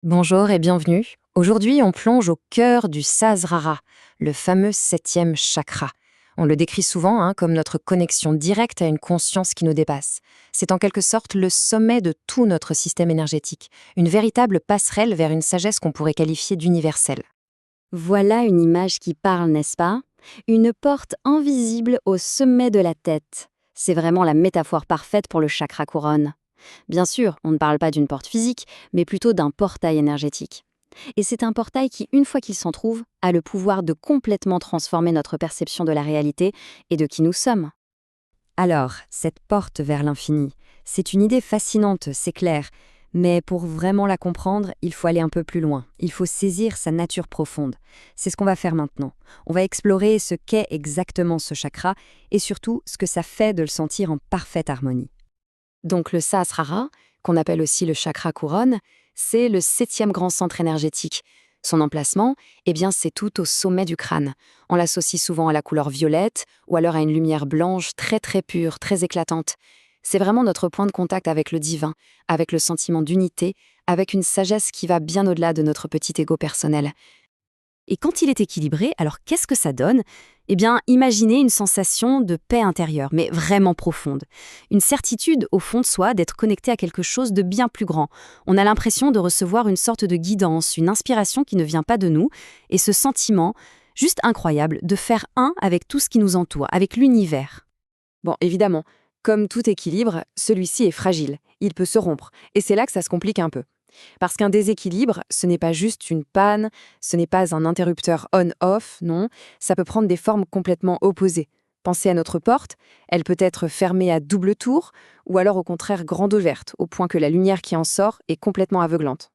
Bonjour et bienvenue. Aujourd'hui, on plonge au cœur du Sahasrara, le fameux septième chakra. On le décrit souvent comme notre connexion directe à une conscience qui nous dépasse. C'est en quelque sorte le sommet de tout notre système énergétique, une véritable passerelle vers une sagesse qu'on pourrait qualifier d'universelle. Voilà une image qui parle, n'est-ce pas? Une porte invisible au sommet de la tête. C'est vraiment la métaphore parfaite pour le chakra couronne. Bien sûr, on ne parle pas d'une porte physique, mais plutôt d'un portail énergétique. Et c'est un portail qui, une fois qu'il s'en trouve, a le pouvoir de complètement transformer notre perception de la réalité et de qui nous sommes. Alors, cette porte vers l'infini, c'est une idée fascinante, c'est clair, mais pour vraiment la comprendre, il faut aller un peu plus loin, il faut saisir sa nature profonde. C'est ce qu'on va faire maintenant. On va explorer ce qu'est exactement ce chakra et surtout ce que ça fait de le sentir en parfaite harmonie. Donc le Sahasrara, qu'on appelle aussi le chakra couronne, c'est le septième grand centre énergétique. Son emplacement, c'est tout au sommet du crâne. On l'associe souvent à la couleur violette ou alors à une lumière blanche très très pure, très éclatante. C'est vraiment notre point de contact avec le divin, avec le sentiment d'unité, avec une sagesse qui va bien au-delà de notre petit ego personnel. Et quand il est équilibré, alors qu'est-ce que ça donne? Eh bien, imaginez une sensation de paix intérieure, mais vraiment profonde. Une certitude au fond de soi d'être connecté à quelque chose de bien plus grand. On a l'impression de recevoir une sorte de guidance, une inspiration qui ne vient pas de nous, et ce sentiment, juste incroyable, de faire un avec tout ce qui nous entoure, avec l'univers. Bon, évidemment, comme tout équilibre, celui-ci est fragile. Il peut se rompre. Et c'est là que ça se complique un peu. Parce qu'un déséquilibre, ce n'est pas juste une panne, ce n'est pas un interrupteur on-off, non, ça peut prendre des formes complètement opposées. Pensez à notre porte, elle peut être fermée à double tour, ou alors au contraire grande ouverte, au point que la lumière qui en sort est complètement aveuglante.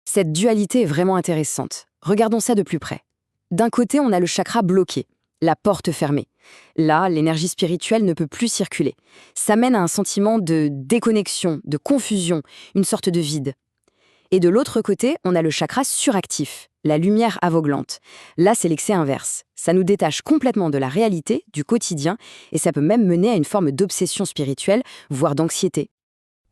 Cette dualité est vraiment intéressante. Regardons ça de plus près. D'un côté, on a le chakra bloqué, la porte fermée. Là, l'énergie spirituelle ne peut plus circuler. Ça mène à un sentiment de déconnexion, de confusion, une sorte de vide. Et de l'autre côté, on a le chakra suractif, la lumière aveuglante. Là, c'est l'excès inverse. Ça nous détache complètement de la réalité, du quotidien, et ça peut même mener à une forme d'obsession spirituelle, voire d'anxiété.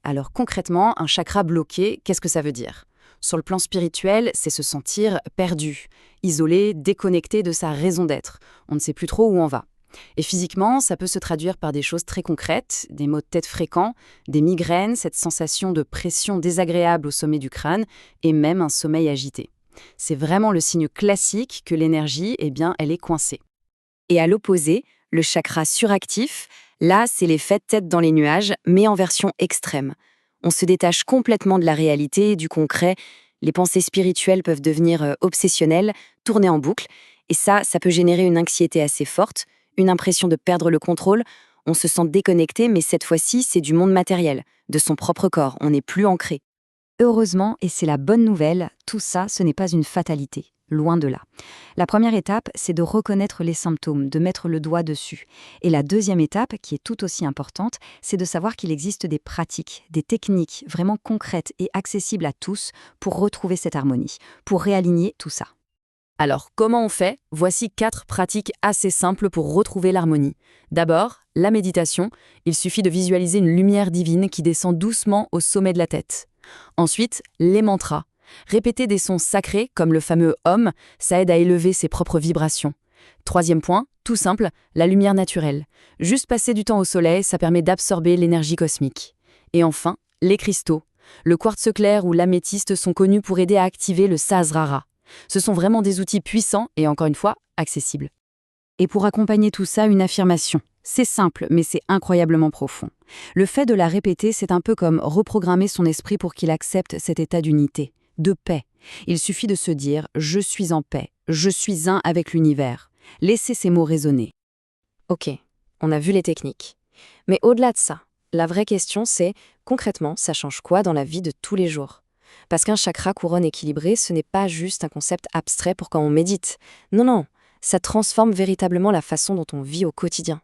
Alors concrètement, un chakra bloqué, qu'est-ce que ça veut dire? Sur le plan spirituel, c'est se sentir perdu, isolé, déconnecté de sa raison d'être. On ne sait plus trop où on va. Et physiquement, ça peut se traduire par des choses très concrètes, des maux de tête fréquents, des migraines, cette sensation de pression désagréable au sommet du crâne et même un sommeil agité. C'est vraiment le signe classique que l'énergie, elle est coincée. Et à l'opposé, le chakra suractif, là, c'est l'effet de tête dans les nuages, mais en version extrême. On se détache complètement de la réalité, du concret. Les pensées spirituelles peuvent devenir obsessionnelles, tourner en boucle, et ça peut générer une anxiété assez forte, une impression de perdre le contrôle. On se sent déconnecté, mais cette fois-ci, c'est du monde matériel, de son propre corps. On n'est plus ancré. Heureusement, et c'est la bonne nouvelle, tout ça, ce n'est pas une fatalité. Loin de là. La première étape, c'est de reconnaître les symptômes, de mettre le doigt dessus. Et la deuxième étape, qui est tout aussi importante, c'est de savoir qu'il existe des pratiques, des techniques vraiment concrètes et accessibles à tous pour retrouver cette harmonie, pour réaligner tout ça. Alors, comment on fait? Voici 4 pratiques assez simples pour retrouver l'harmonie. D'abord, la méditation. Il suffit de visualiser une lumière divine qui descend doucement au sommet de la tête. Ensuite, les mantras. Répéter des sons sacrés, comme le fameux Om, ça aide à élever ses propres vibrations. Troisième point, tout simple, la lumière naturelle. Juste passer du temps au soleil, ça permet d'absorber l'énergie cosmique. Et enfin, les cristaux. Le quartz clair ou l'améthyste sont connus pour aider à activer le Sahasrara. Ce sont vraiment des outils puissants et, encore une fois, accessibles. Et pour accompagner tout ça, une affirmation. C'est simple, mais c'est incroyablement profond. Le fait de la répéter, c'est un peu comme reprogrammer son esprit pour qu'il accepte cet état d'unité, de paix. Il suffit de se dire « je suis en paix, je suis un avec l'univers ». Laissez ces mots résonner. Ok, on a vu les techniques. Mais au-delà de ça, la vraie question c'est, concrètement, ça change quoi dans la vie de tous les jours? Parce qu'un chakra couronne équilibré, ce n'est pas juste un concept abstrait pour quand on médite. Non, non, ça transforme véritablement la façon dont on vit au quotidien.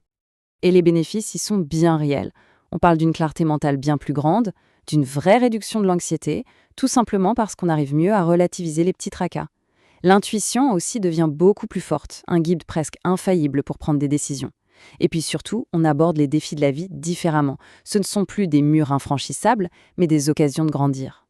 Et les bénéfices y sont bien réels. On parle d'une clarté mentale bien plus grande, d'une vraie réduction de l'anxiété, tout simplement parce qu'on arrive mieux à relativiser les petits tracas. L'intuition aussi devient beaucoup plus forte, un guide presque infaillible pour prendre des décisions. Et puis surtout, on aborde les défis de la vie différemment. Ce ne sont plus des murs infranchissables, mais des occasions de grandir.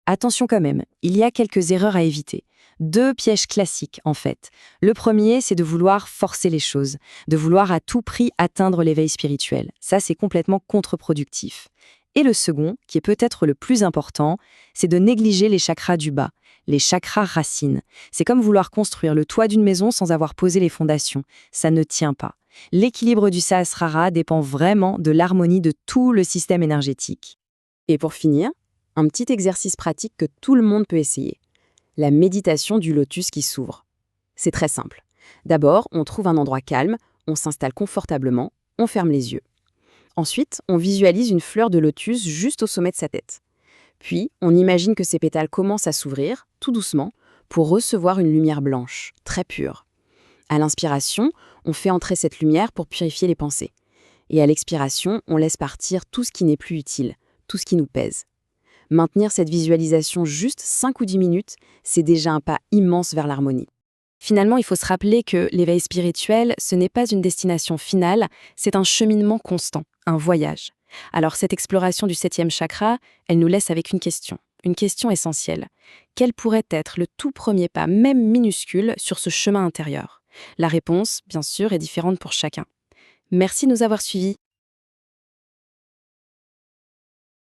Attention quand même, il y a quelques erreurs à éviter. 2 pièges classiques, en fait. Le premier, c'est de vouloir forcer les choses, de vouloir à tout prix atteindre l'éveil spirituel. Ça, c'est complètement contre-productif. Et le second, qui est peut-être le plus important, c'est de négliger les chakras du bas, les chakras racines. C'est comme vouloir construire le toit d'une maison sans avoir posé les fondations. Ça ne tient pas. L'équilibre du Sahasrara dépend vraiment de l'harmonie de tout le système énergétique. Et pour finir, un petit exercice pratique que tout le monde peut essayer. La méditation du lotus qui s'ouvre. C'est très simple. D'abord, on trouve un endroit calme, on s'installe confortablement, on ferme les yeux. Ensuite, on visualise une fleur de lotus juste au sommet de sa tête. Puis, on imagine que ses pétales commencent à s'ouvrir, tout doucement, pour recevoir une lumière blanche, très pure. À l'inspiration, on fait entrer cette lumière pour purifier les pensées. Et à l'expiration, on laisse partir tout ce qui n'est plus utile, tout ce qui nous pèse. Maintenir cette visualisation juste 5 ou 10 minutes, c'est déjà un pas immense vers l'harmonie. Finalement, il faut se rappeler que l'éveil spirituel, ce n'est pas une destination finale, c'est un cheminement constant, un voyage. Alors cette exploration du 7e chakra, elle nous laisse avec une question essentielle. Quel pourrait être le tout premier pas, même minuscule, sur ce chemin intérieur? La réponse, bien sûr, est différente pour chacun. Merci de nous avoir suivis.